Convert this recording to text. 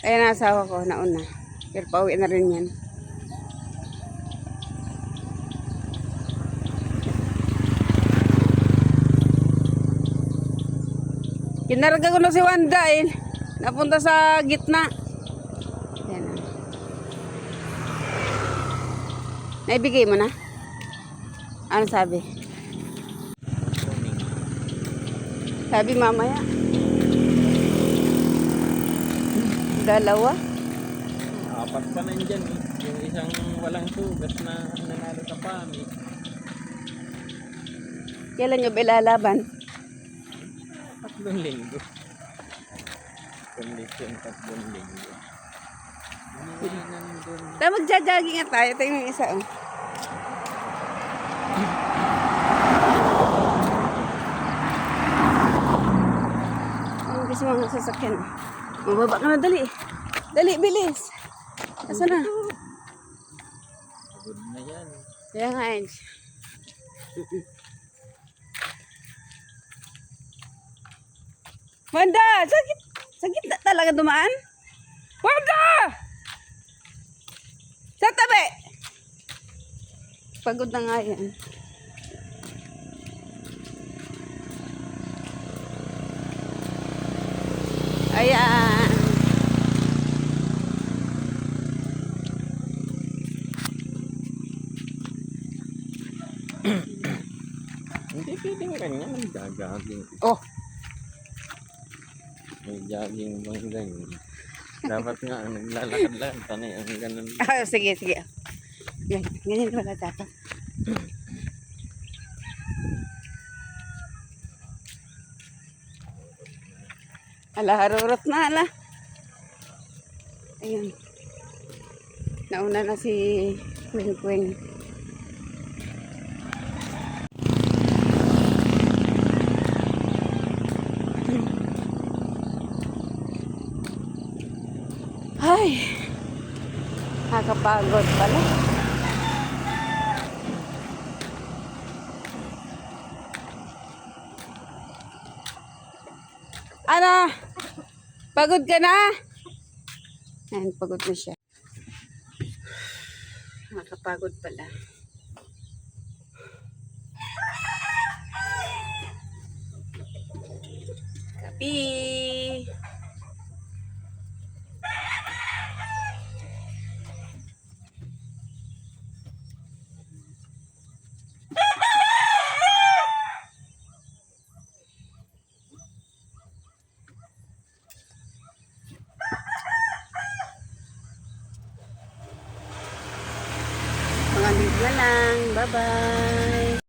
Ayan ang asawa ko, nauna. Pero pauwi na rin yan. Kinarga ko na si Wanda eh. Napunta sa gitna. Ayan na. Naibigay mo na? Ano sabi? Sabi mamaya. Dalawa. Apat pa na dyan eh. Yung isang walang sugat na nanalo sa pami. Kailan nyo ba ilalaban? 3 linggo. Kondisyon 3 linggo. Hindi nandun. Tayo magja-jogging nga tayo. Ito yung isa oh. Ang gusto mga sasakyan. Mababa ka na, dali. Dali, bilis. Asa na? Pagod na yan. Kaya nga eh. Wanda! Sakit! Sakit na talaga dumaan? Wanda! Sa tabi! Pagod na nga yan. Ayan. Hindi pwedeng ganyan. Nagagaging. Oh, May jogging bang ganyan. Dapat nga naglalakad lang. Tanay ang ganun. sige, sige. Yan, ganyan wala dapat. Ala, harurot na, ala. Ayun. Nauna na si Queen Queen. Ay, nakakapagod pala. Ano? Pagod ka na? Ayan, pagod na siya. Nakakapagod pala. Kapi! Mga na lang. Bye-bye.